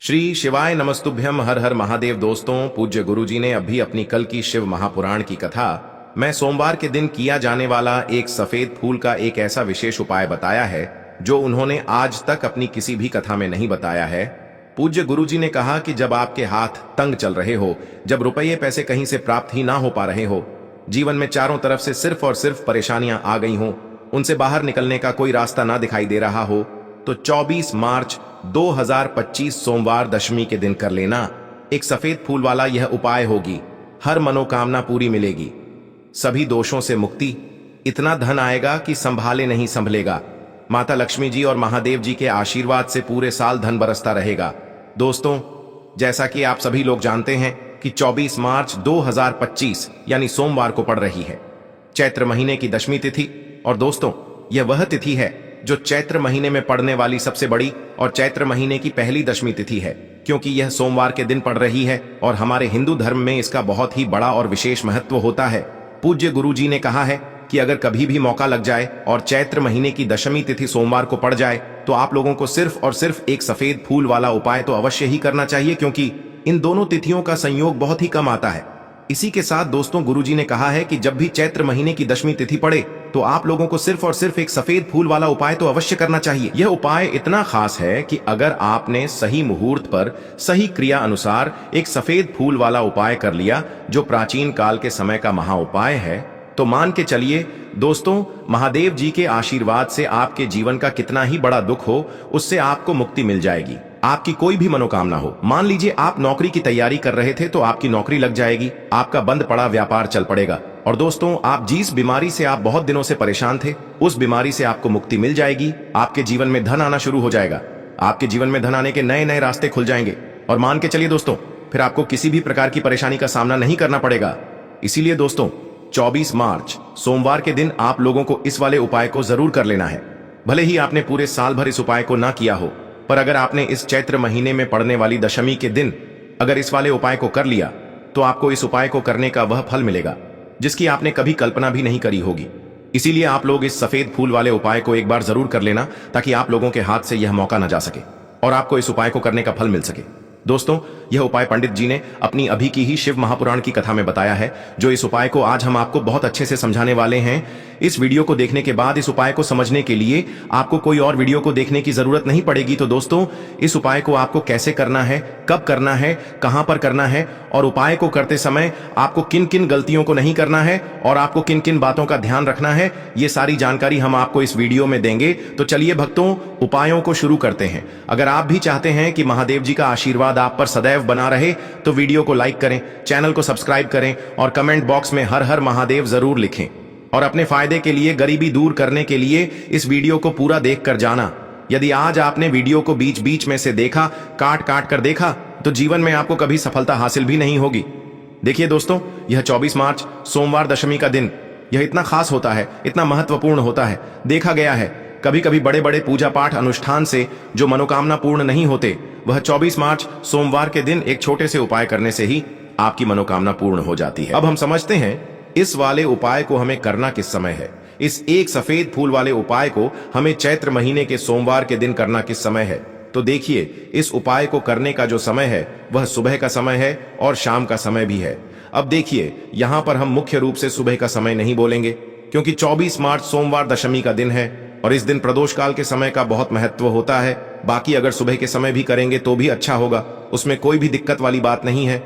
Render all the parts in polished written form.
श्री शिवाय नमस्तुभ्यम। हर हर महादेव। दोस्तों, पूज्य गुरुजी ने अभी अपनी कल की शिव महापुराण की कथा में सोमवार के दिन किया जाने वाला एक सफेद फूल का एक ऐसा विशेष उपाय बताया है जो उन्होंने आज तक अपनी किसी भी कथा में नहीं बताया है। पूज्य गुरुजी ने कहा कि जब आपके हाथ तंग चल रहे हो, जब रुपये पैसे कहीं से प्राप्त ही ना हो पा रहे हो, जीवन में चारों तरफ से सिर्फ और सिर्फ परेशानियां आ गई हो, उनसे बाहर निकलने का कोई रास्ता ना दिखाई दे रहा हो, तो 24 मार्च 2025 सोमवार दशमी के दिन कर लेना एक सफेद फूल वाला यह उपाय होगी। हर मनोकामना पूरी मिलेगी, सभी दोषों से मुक्ति, इतना धन आएगा कि संभाले नहीं संभलेगा। माता लक्ष्मी जी और महादेव जी के आशीर्वाद से पूरे साल धन बरसता रहेगा। दोस्तों, जैसा कि आप सभी लोग जानते हैं कि 24 मार्च 2025 यानी सोमवार को पड़ रही है चैत्र महीने की दशमी तिथि। और दोस्तों, यह वह तिथि है जो चैत्र महीने में पड़ने वाली सबसे बड़ी और चैत्र महीने की पहली दशमी तिथि है, क्योंकि यह सोमवार के दिन पड़ रही है और हमारे हिंदू धर्म में इसका बहुत ही बड़ा और विशेष महत्व होता है। पूज्य गुरुजी ने कहा है कि अगर कभी भी मौका लग जाए और चैत्र महीने की दशमी तिथि सोमवार को पड़ जाए तो आप लोगों को सिर्फ और सिर्फ एक सफेद फूल वाला उपाय तो अवश्य ही करना चाहिए, क्योंकि इन दोनों तिथियों का संयोग बहुत ही कम आता है। इसी के साथ दोस्तों, गुरुजी ने कहा है कि जब भी चैत्र महीने की दशमी तिथि पड़े तो आप लोगों को सिर्फ और सिर्फ एक सफेद फूल वाला उपाय तो अवश्य करना चाहिए। यह उपाय इतना खास है कि अगर आपने सही मुहूर्त पर सही क्रिया अनुसार एक सफेद फूल वाला उपाय कर लिया जो प्राचीन काल के समय का महा उपाय है, तो मान के चलिए दोस्तों, महादेव जी के आशीर्वाद से आपके जीवन का कितना ही बड़ा दुख हो, उससे आपको मुक्ति मिल जाएगी। आपकी कोई भी मनोकामना हो, मान लीजिए आप नौकरी की तैयारी कर रहे थे तो आपकी नौकरी लग जाएगी, आपका बंद पड़ा व्यापार चल पड़ेगा। और दोस्तों, आप जिस बीमारी से आप बहुत दिनों से परेशान थे, उस बीमारी से आपको मुक्ति मिल जाएगी। आपके जीवन में धन आना शुरू हो जाएगा, आपके जीवन में धन आने के नए नए रास्ते खुल जाएंगे। और मान के चलिए दोस्तों, फिर आपको किसी भी प्रकार की परेशानी का सामना नहीं करना पड़ेगा। इसीलिए दोस्तों, 24 मार्च सोमवार के दिन आप लोगों को इस वाले उपाय को जरूर कर लेना है। भले ही आपने पूरे साल भर इस उपाय को ना किया हो, पर अगर आपने इस चैत्र महीने में पड़ने वाली दशमी के दिन अगर इस वाले उपाय को कर लिया तो आपको इस उपाय को करने का वह फल मिलेगा जिसकी आपने कभी कल्पना भी नहीं करी होगी। इसीलिए आप लोग इस सफेद फूल वाले उपाय को एक बार जरूर कर लेना, ताकि आप लोगों के हाथ से यह मौका न जा सके और आपको इस उपाय को करने का फल मिल सके। दोस्तों, यह उपाय पंडित जी ने अपनी अभी की ही शिव महापुराण की कथा में बताया है, जो इस उपाय को आज हम आपको बहुत अच्छे से समझाने वाले हैं। इस वीडियो को देखने के बाद इस उपाय को समझने के लिए आपको कोई और वीडियो को देखने की जरूरत नहीं पड़ेगी। तो दोस्तों, इस उपाय को आपको कैसे करना है, कब करना है, कहां पर करना है और उपाय को करते समय आपको किन किन गलतियों को नहीं करना है और आपको किन किन बातों का ध्यान रखना है, ये सारी जानकारी हम आपको इस वीडियो में देंगे। तो चलिए भक्तों, उपायों को शुरू करते हैं। अगर आप भी चाहते हैं कि महादेव जी का आशीर्वाद आप पर सदैव बना रहे तो वीडियो को लाइक करें, चैनल को सब्सक्राइब करें और कमेंट बॉक्स में हर हर महादेव जरूर लिखें। और अपने फायदे के लिए, गरीबी दूर करने के लिए इस वीडियो को पूरा देख कर जाना। यदि आज आपने वीडियो को बीच बीच में से देखा, काट काट कर देखा, तो जीवन में आपको कभी सफलता हासिल भी नहीं होगी। देखिए दोस्तों, यह 24 मार्च सोमवार दशमी का दिन यह इतना खास होता है, इतना महत्वपूर्ण होता है। देखा गया है कभी कभी बड़े बड़े पूजा पाठ अनुष्ठान से जो मनोकामना पूर्ण नहीं होते, वह 24 मार्च सोमवार के दिन एक छोटे से उपाय करने से ही आपकी मनोकामना पूर्ण हो जाती है। अब हम समझते हैं इस वाले उपाय को हमें करना किस समय है। इस एक सफेद फूल वाले उपाय को हमें चैत्र महीने के सोमवार के दिन करना किस समय है। तो देखिए, इस उपाय को करने का जो समय है वह सुबह का समय है और शाम का समय भी है। अब देखिए, यहां पर हम मुख्य रूप से सुबह का समय नहीं बोलेंगे, क्योंकि 24 मार्च सोमवार दशमी का दिन है और इस दिन प्रदोष काल के समय का बहुत महत्व होता है। बाकी अगर सुबह के समय भी करेंगे तो भी अच्छा होगा, उसमें कोई भी दिक्कत वाली बात नहीं है।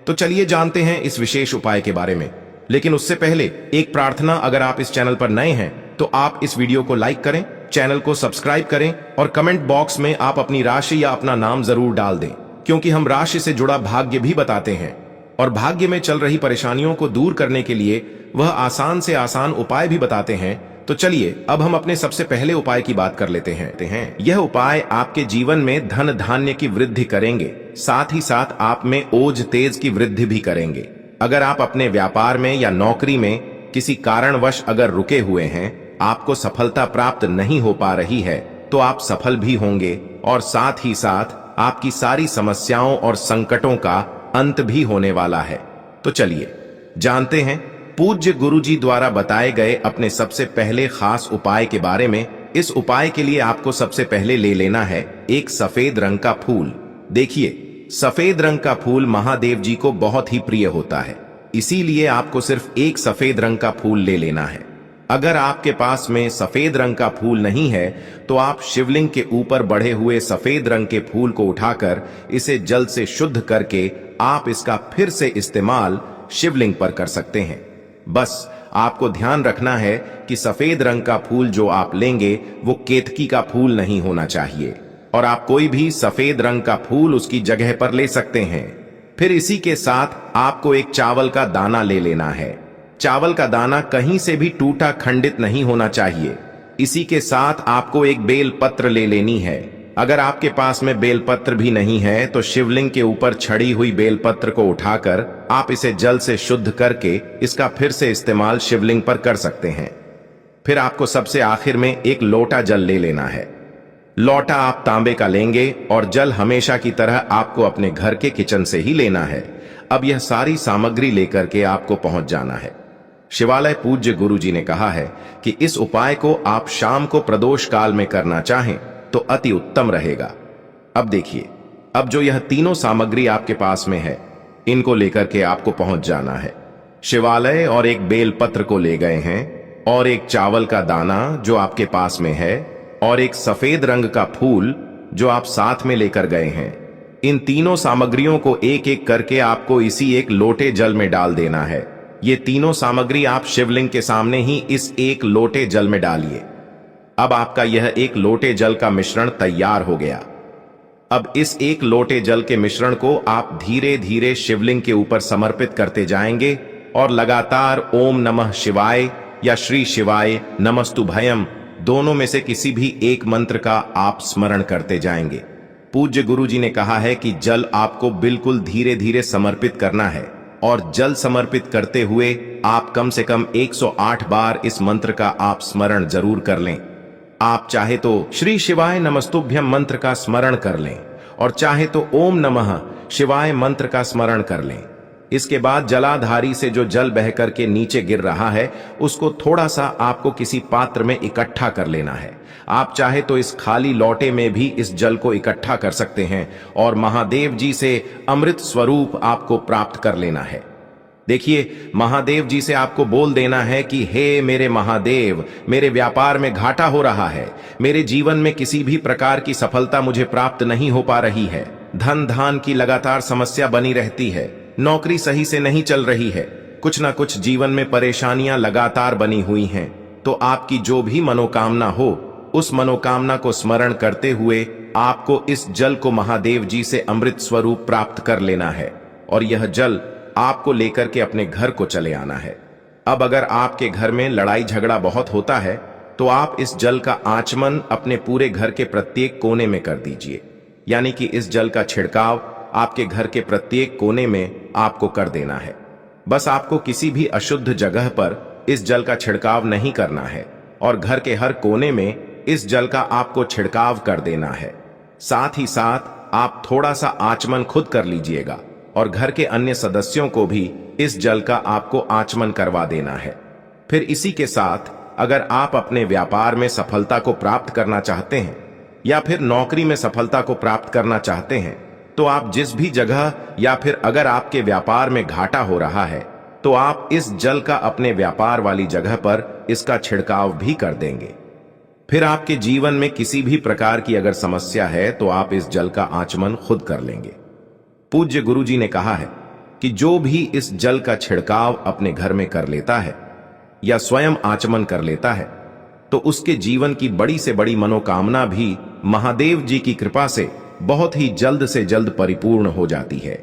तो चलिए जानते हैं इस विशेष उपाय के बारे में। लेकिन उससे पहले एक प्रार्थना, अगर आप इस चैनल पर नए हैं तो आप इस वीडियो को लाइक करें, चैनल को सब्सक्राइब करें और कमेंट बॉक्स में आप अपनी राशि या अपना नाम जरूर डाल दें, क्योंकि हम राशि से जुड़ा भाग्य भी बताते हैं और भाग्य में चल रही परेशानियों को दूर करने के लिए वह आसान से आसान उपाय भी बताते हैं। तो चलिए अब हम अपने सबसे पहले उपाय की बात कर लेते हैं। यह उपाय आपके जीवन में धन धान्य की वृद्धि करेंगे, साथ ही साथ आप में ओज तेज की वृद्धि भी करेंगे। अगर आप अपने व्यापार में या नौकरी में किसी कारणवश अगर रुके हुए हैं, आपको सफलता प्राप्त नहीं हो पा रही है, तो आप सफल भी होंगे और साथ ही साथ आपकी सारी समस्याओं और संकटों का अंत भी होने वाला है। तो चलिए जानते हैं पूज्य गुरुजी द्वारा बताए गए अपने सबसे पहले खास उपाय के बारे में। इस उपाय के लिए आपको सबसे पहले ले लेना है एक सफेद रंग का फूल। देखिए, सफेद रंग का फूल महादेव जी को बहुत ही प्रिय होता है, इसीलिए आपको सिर्फ एक सफेद रंग का फूल ले लेना है। अगर आपके पास में सफेद रंग का फूल नहीं है तो आप शिवलिंग के ऊपर बढ़े हुए सफेद रंग के फूल को उठाकर इसे जल से शुद्ध करके आप इसका फिर से इस्तेमाल शिवलिंग पर कर सकते हैं। बस आपको ध्यान रखना है कि सफेद रंग का फूल जो आप लेंगे वो केतकी का फूल नहीं होना चाहिए, और आप कोई भी सफेद रंग का फूल उसकी जगह पर ले सकते हैं। फिर इसी के साथ आपको एक चावल का दाना ले लेना है। चावल का दाना कहीं से भी टूटा खंडित नहीं होना चाहिए। इसी के साथ आपको एक बेल पत्र ले लेनी है। अगर आपके पास में बेल पत्र भी नहीं है तो शिवलिंग के ऊपर छड़ी हुई बेल पत्र को उठाकर आप इसे जल से शुद्ध करके इसका फिर से इस्तेमाल शिवलिंग पर कर सकते हैं। फिर आपको सबसे आखिर में एक लोटा जल ले लेना है। लोटा आप तांबे का लेंगे और जल हमेशा की तरह आपको अपने घर के किचन से ही लेना है। अब यह सारी सामग्री लेकर के आपको पहुंच जाना है। शिवालय पूज्य गुरु जी ने कहा है कि इस उपाय को आप शाम को प्रदोष काल में करना चाहें तो अति उत्तम रहेगा। अब देखिए, अब जो यह तीनों सामग्री आपके पास में है, इनको लेकर के आपको पहुंच जाना है। शिवालय और एक बेल पत्र को ले गए हैं, और एक चावल का दाना जो आपके पास में है, और एक सफेद रंग का फूल जो आप साथ में लेकर गए हैं। इन तीनों सामग्रियों को एक एक करके आपको इसी एक लोटे जल में डाल देना है। ये तीनों सामग्री आप शिवलिंग के सामने ही इस एक लोटे जल में डालिए। अब आपका यह एक लोटे जल का मिश्रण तैयार हो गया। अब इस एक लोटे जल के मिश्रण को आप धीरे धीरे शिवलिंग के ऊपर समर्पित करते जाएंगे और लगातार ओम नमः शिवाय या श्री शिवाय नमस्तुभयम दोनों में से किसी भी एक मंत्र का आप स्मरण करते जाएंगे। पूज्य गुरु जी ने कहा है कि जल आपको बिल्कुल धीरे धीरे समर्पित करना है, और जल समर्पित करते हुए आप कम से कम 108 बार इस मंत्र का आप स्मरण जरूर कर लें। आप चाहे तो श्री शिवाय नमस्तुभ्यम मंत्र का स्मरण कर लें, और चाहे तो ओम नमः शिवाय मंत्र का स्मरण कर लें। इसके बाद जलाधारी से जो जल बह करके नीचे गिर रहा है उसको थोड़ा सा आपको किसी पात्र में इकट्ठा कर लेना है। आप चाहे तो इस खाली लोटे में भी इस जल को इकट्ठा कर सकते हैं और महादेव जी से अमृत स्वरूप आपको प्राप्त कर लेना है। देखिए, महादेव जी से आपको बोल देना है कि हे मेरे महादेव, मेरे व्यापार में घाटा हो रहा है, मेरे जीवन में किसी भी प्रकार की सफलता मुझे प्राप्त नहीं हो पा रही है, धन धान की लगातार समस्या बनी रहती है, नौकरी सही से नहीं चल रही है, कुछ ना कुछ जीवन में परेशानियां लगातार बनी हुई हैं। तो आपकी जो भी मनोकामना हो, उस मनोकामना को स्मरण करते हुए आपको इस जल को महादेव जी से अमृत स्वरूप प्राप्त कर लेना है, और यह जल आपको लेकर के अपने घर को चले आना है। अब अगर आपके घर में लड़ाई झगड़ा बहुत होता है तो आप इस जल का आचमन अपने पूरे घर के प्रत्येक कोने में कर दीजिए। यानी कि इस जल का छिड़काव आपके घर के प्रत्येक कोने में आपको कर देना है। बस आपको किसी भी अशुद्ध जगह पर इस जल का छिड़काव नहीं करना है, और घर के हर कोने में इस जल का आपको छिड़काव कर देना है। साथ ही साथ आप थोड़ा सा आचमन खुद कर लीजिएगा, और घर के अन्य सदस्यों को भी इस जल का आपको आचमन करवा देना है। फिर इसी के साथ अगर आप अपने व्यापार में सफलता को प्राप्त करना चाहते हैं, या फिर नौकरी में सफलता को प्राप्त करना चाहते हैं, तो आप जिस भी जगह, या फिर अगर आपके व्यापार में घाटा हो रहा है तो आप इस जल का अपने व्यापार वाली जगह पर इसका छिड़काव भी कर देंगे। फिर आपके जीवन में किसी भी प्रकार की अगर समस्या है तो आप इस जल का आचमन खुद कर लेंगे। पूज्य गुरु जी ने कहा है कि जो भी इस जल का छिड़काव अपने घर में कर लेता है या स्वयं आचमन कर लेता है, तो उसके जीवन की बड़ी से बड़ी मनोकामना भी महादेव जी की कृपा से बहुत ही जल्द से जल्द परिपूर्ण हो जाती है।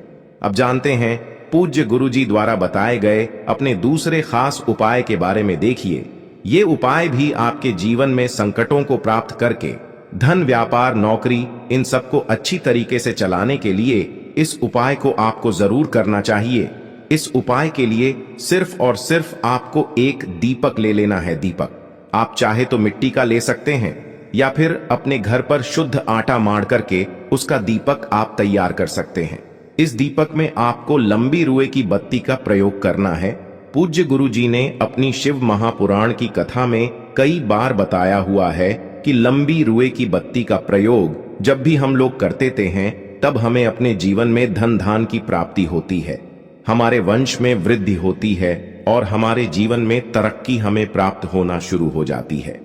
अब जानते हैं पूज्य गुरु जी द्वारा बताए गए अपने दूसरे खास उपाय के बारे में। देखिए, ये उपाय भी आपके जीवन में संकटों को प्राप्त करके धन, व्यापार, नौकरी, इन सबको अच्छी तरीके से चलाने के लिए इस उपाय को आपको जरूर करना चाहिए। इस उपाय के लिए सिर्फ और सिर्फ आपको एक दीपक ले लेना है। दीपक आप चाहे तो मिट्टी का ले सकते हैं, या फिर अपने घर पर शुद्ध आटा माड़ करके उसका दीपक आप तैयार कर सकते हैं। इस दीपक में आपको लंबी रुए की बत्ती का प्रयोग करना है। पूज्य गुरु जी ने अपनी शिव महापुराण की कथा में कई बार बताया हुआ है कि लंबी रुए की बत्ती का प्रयोग जब भी हम लोग करते हैं तब हमें अपने जीवन में धन धान की प्राप्ति होती है, हमारे वंश में वृद्धि होती है और हमारे जीवन में तरक्की हमें प्राप्त होना शुरू हो जाती है।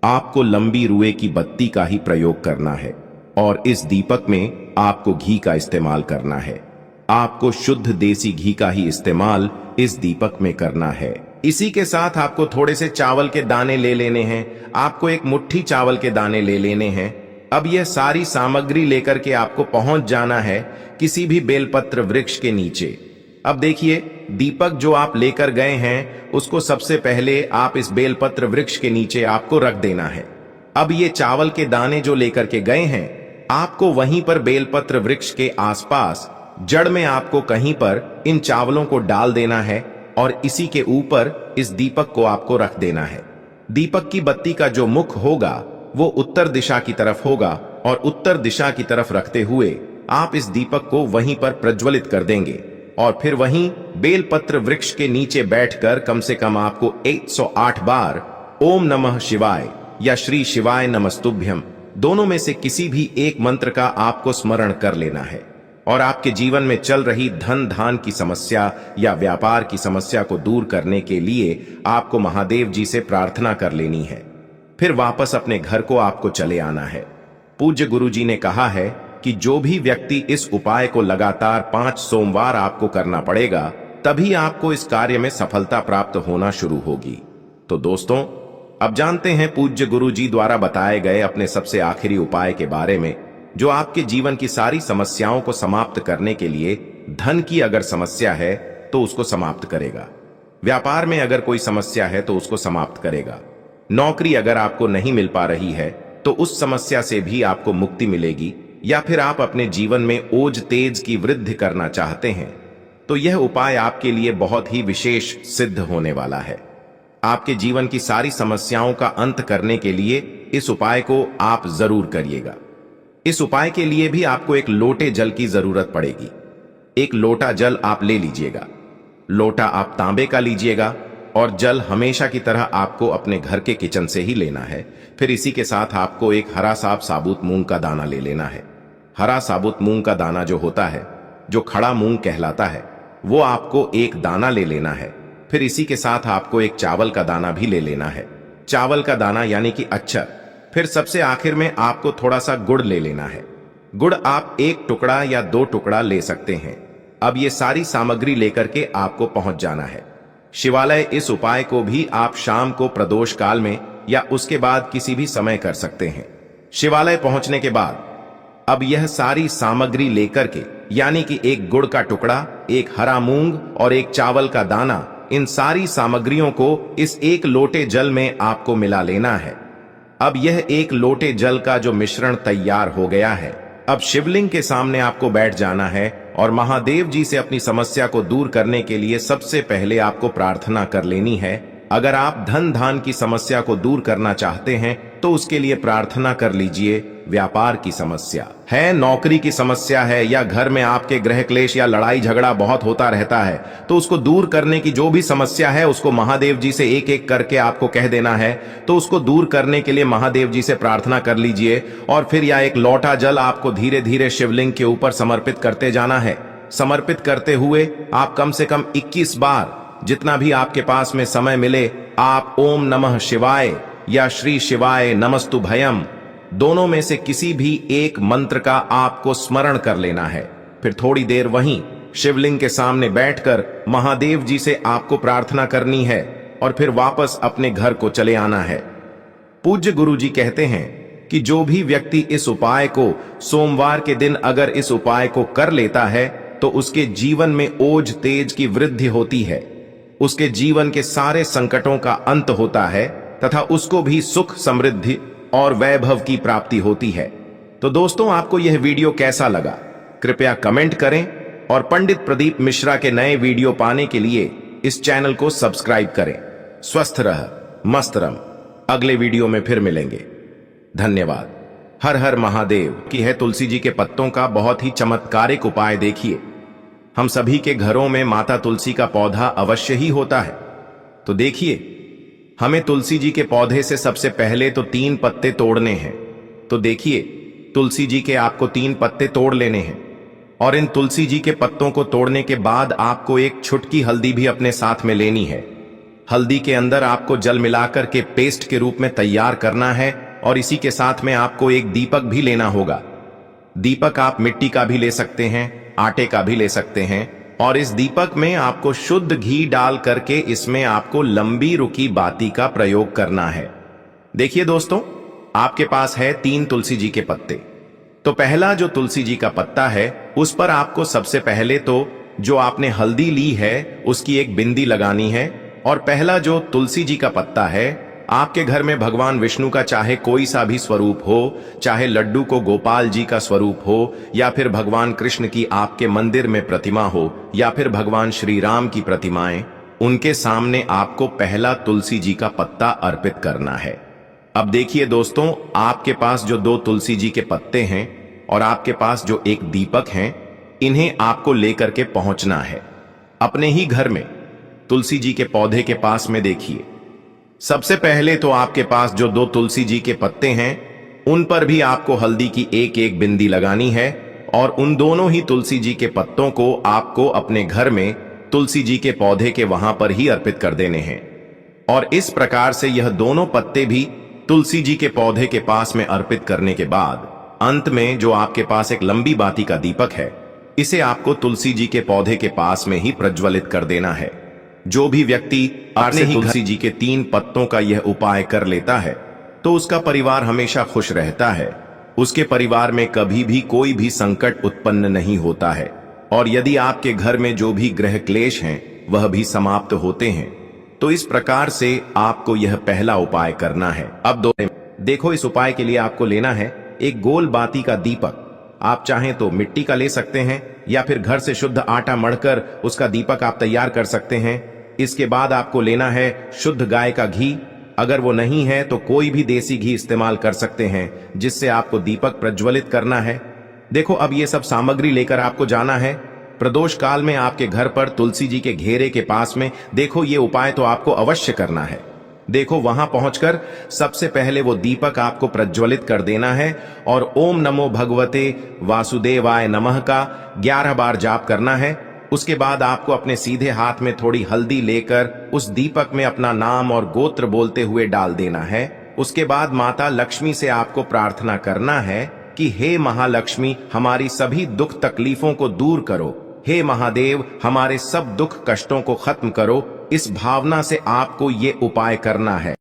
आपको लंबी रुए की बत्ती का ही प्रयोग करना है और इस दीपक में आपको घी का इस्तेमाल करना है। आपको शुद्ध देसी घी का ही इस्तेमाल इस दीपक में करना है। इसी के साथ आपको थोड़े से चावल के दाने ले लेने हैं। आपको एक मुट्ठी चावल के दाने ले लेने हैं। अब यह सारी सामग्री लेकर के आपको पहुंच जाना है किसी भी बेलपत्र वृक्ष के नीचे। अब देखिए, दीपक जो आप लेकर गए हैं उसको सबसे पहले आप इस बेलपत्र वृक्ष के नीचे आपको रख देना है। अब ये चावल के दाने जो लेकर के गए हैं, आपको वहीं पर बेलपत्र वृक्ष के आसपास जड़ में आपको कहीं पर इन चावलों को डाल देना है और इसी के ऊपर इस दीपक को आपको रख देना है। दीपक की बत्ती का जो मुख होगा वो उत्तर दिशा की तरफ होगा और उत्तर दिशा की तरफ रखते हुए आप इस दीपक को वहीं पर प्रज्वलित कर देंगे और फिर वहीं बेलपत्र वृक्ष के नीचे बैठकर कम से कम आपको 108 बार ओम नमः शिवाय या श्री शिवाय नमस्तुभ्यम दोनों में से किसी भी एक मंत्र का आपको स्मरण कर लेना है और आपके जीवन में चल रही धन धान की समस्या या व्यापार की समस्या को दूर करने के लिए आपको महादेव जी से प्रार्थना कर लेनी है। फिर वापस अपने घर को आपको चले आना है। पूज्य गुरु जी ने कहा है कि जो भी व्यक्ति इस उपाय को लगातार 5 सोमवार आपको करना पड़ेगा, तभी आपको इस कार्य में सफलता प्राप्त होना शुरू होगी। तो दोस्तों, अब जानते हैं पूज्य गुरु जी द्वारा बताए गए अपने सबसे आखिरी उपाय के बारे में, जो आपके जीवन की सारी समस्याओं को समाप्त करने के लिए, धन की अगर समस्या है तो उसको समाप्त करेगा, व्यापार में अगर कोई समस्या है तो उसको समाप्त करेगा, नौकरी अगर आपको नहीं मिल पा रही है तो उस समस्या से भी आपको मुक्ति मिलेगी, या फिर आप अपने जीवन में ओज तेज की वृद्धि करना चाहते हैं तो यह उपाय आपके लिए बहुत ही विशेष सिद्ध होने वाला है। आपके जीवन की सारी समस्याओं का अंत करने के लिए इस उपाय को आप जरूर करिएगा। इस उपाय के लिए भी आपको एक लोटे जल की जरूरत पड़ेगी। एक लोटा जल आप ले लीजिएगा। लोटा आप तांबे का लीजिएगा और जल हमेशा की तरह आपको अपने घर के किचन से ही लेना है। फिर इसी के साथ आपको एक हरा साबुत मूंग का दाना ले लेना है। हरा साबुत मूंग का दाना जो होता है, जो खड़ा मूंग कहलाता है, वो आपको एक दाना ले लेना है। फिर इसी के साथ आपको एक चावल का दाना भी ले लेना है। चावल का दाना यानी कि अक्षर। फिर सबसे आखिर में आपको थोड़ा सा गुड़ ले लेना है। गुड़ आप 1 टुकड़ा या 2 टुकड़ा ले सकते हैं। अब ये सारी सामग्री लेकर के आपको पहुंच जाना है शिवालय। इस उपाय को भी आप शाम को प्रदोष काल में या उसके बाद किसी भी समय कर सकते हैं। शिवालय पहुंचने के बाद अब यह सारी सामग्री लेकर के, यानी कि एक गुड़ का टुकड़ा, एक हरा मूंग और एक चावल का दाना, इन सारी सामग्रियों को इस एक लोटे जल में आपको मिला लेना है। अब यह एक लोटे जल का जो मिश्रण तैयार हो गया है, अब शिवलिंग के सामने आपको बैठ जाना है और महादेव जी से अपनी समस्या को दूर करने के लिए सबसे पहले आपको प्रार्थना कर लेनी है। अगर आप धन धान की समस्या को दूर करना चाहते हैं तो उसके लिए प्रार्थना कर लीजिए। व्यापार की समस्या है, नौकरी की समस्या है, या घर में आपके गृह क्लेश या लड़ाई झगड़ा बहुत होता रहता है, तो उसको दूर करने की जो भी समस्या है उसको महादेव जी से एक एक करके आपको कह देना है। तो उसको दूर करने के लिए महादेव जी से प्रार्थना कर लीजिए और फिर यह एक लोटा जल आपको धीरे धीरे शिवलिंग के ऊपर समर्पित करते जाना है। समर्पित करते हुए आप कम से कम 21 बार, जितना भी आपके पास में समय मिले, आप ओम नमः शिवाय या श्री शिवाय नमस्तुभयम दोनों में से किसी भी एक मंत्र का आपको स्मरण कर लेना है। फिर थोड़ी देर वहीं शिवलिंग के सामने बैठकर महादेव जी से आपको प्रार्थना करनी है और फिर वापस अपने घर को चले आना है। पूज्य गुरु जी कहते हैं कि जो भी व्यक्ति इस उपाय को सोमवार के दिन अगर इस उपाय को कर लेता है तो उसके जीवन में ओज तेज की वृद्धि होती है, उसके जीवन के सारे संकटों का अंत होता है तथा उसको भी सुख, समृद्धि और वैभव की प्राप्ति होती है। तो दोस्तों, आपको यह वीडियो कैसा लगा कृपया कमेंट करें और पंडित प्रदीप मिश्रा के नए वीडियो पाने के लिए इस चैनल को सब्सक्राइब करें। स्वस्थ रह, मस्त रह। अगले वीडियो में फिर मिलेंगे। धन्यवाद। हर हर महादेव की है। तुलसी जी के पत्तों का बहुत ही चमत्कारिक उपाय देखिए। हम सभी के घरों में माता तुलसी का पौधा अवश्य ही होता है। तो देखिए, हमें तुलसी जी के पौधे से सबसे पहले तो 3 पत्ते तोड़ने हैं। तो देखिए, तुलसी जी के आपको 3 पत्ते तोड़ लेने हैं और इन तुलसी जी के पत्तों को तोड़ने के बाद आपको एक छुटकी हल्दी भी अपने साथ में लेनी है। हल्दी के अंदर आपको जल मिलाकर के पेस्ट के रूप में तैयार करना है और इसी के साथ में आपको एक दीपक भी लेना होगा। दीपक आप मिट्टी का भी ले सकते हैं, आटे का भी ले सकते हैं और इस दीपक में आपको शुद्ध घी डाल करके इसमें आपको लंबी रुकी बाती का प्रयोग करना है। देखिए दोस्तों, आपके पास है 3 तुलसी जी के पत्ते। तो पहला जो तुलसी जी का पत्ता है उस पर आपको सबसे पहले तो जो आपने हल्दी ली है उसकी एक बिंदी लगानी है और पहला जो तुलसी जी का पत्ता है, आपके घर में भगवान विष्णु का चाहे कोई सा भी स्वरूप हो, चाहे लड्डू को गोपाल जी का स्वरूप हो या फिर भगवान कृष्ण की आपके मंदिर में प्रतिमा हो या फिर भगवान श्री राम की प्रतिमाएं, उनके सामने आपको पहला तुलसी जी का पत्ता अर्पित करना है। अब देखिए दोस्तों, आपके पास जो 2 तुलसी जी के पत्ते हैं और आपके पास जो एक दीपक हैं, इन्हें आपको लेकर के पहुंचना है अपने ही घर में तुलसी जी के पौधे के पास में। देखिए, सबसे पहले तो आपके पास जो 2 तुलसी जी के पत्ते हैं उन पर भी आपको हल्दी की एक एक बिंदी लगानी है और उन दोनों ही तुलसी जी के पत्तों को आपको अपने घर में तुलसी जी के पौधे के वहां पर ही अर्पित कर देने हैं। और इस प्रकार से यह दोनों पत्ते भी तुलसी जी के पौधे के पास में अर्पित करने के बाद अंत में जो आपके पास एक लंबी बाती का दीपक है, इसे आपको तुलसी जी के पौधे के पास में ही प्रज्वलित कर देना है। जो भी व्यक्ति अपने ही तुलसी जी के 3 पत्तों का यह उपाय कर लेता है तो उसका परिवार हमेशा खुश रहता है, उसके परिवार में कभी भी कोई भी संकट उत्पन्न नहीं होता है और यदि आपके घर में जो भी ग्रह क्लेश हैं वह भी समाप्त होते हैं। तो इस प्रकार से आपको यह पहला उपाय करना है। अब देखो, इस उपाय के लिए आपको लेना है एक गोल बाती का दीपक। आप चाहें तो मिट्टी का ले सकते हैं या फिर घर से शुद्ध आटा मढ़कर उसका दीपक आप तैयार कर सकते हैं। इसके बाद आपको लेना है शुद्ध गाय का घी। अगर वो नहीं है तो कोई भी देसी घी इस्तेमाल कर सकते हैं जिससे आपको दीपक प्रज्वलित करना है। देखो, अब ये सब सामग्री लेकर आपको जाना है प्रदोष काल में आपके घर पर तुलसी जी के घेरे के पास में। देखो, ये उपाय तो आपको अवश्य करना है। देखो, वहां पहुंचकर सबसे पहले वो दीपक आपको प्रज्वलित कर देना है और ओम नमो भगवते वासुदेवाय नमः का 11 बार जाप करना है। उसके बाद आपको अपने सीधे हाथ में थोड़ी हल्दी लेकर उस दीपक में अपना नाम और गोत्र बोलते हुए डाल देना है। उसके बाद माता लक्ष्मी से आपको प्रार्थना करना है कि हे महालक्ष्मी, हमारी सभी दुख तकलीफों को दूर करो। हे महादेव, हमारे सब दुख कष्टों को खत्म करो। इस भावना से आपको ये उपाय करना है।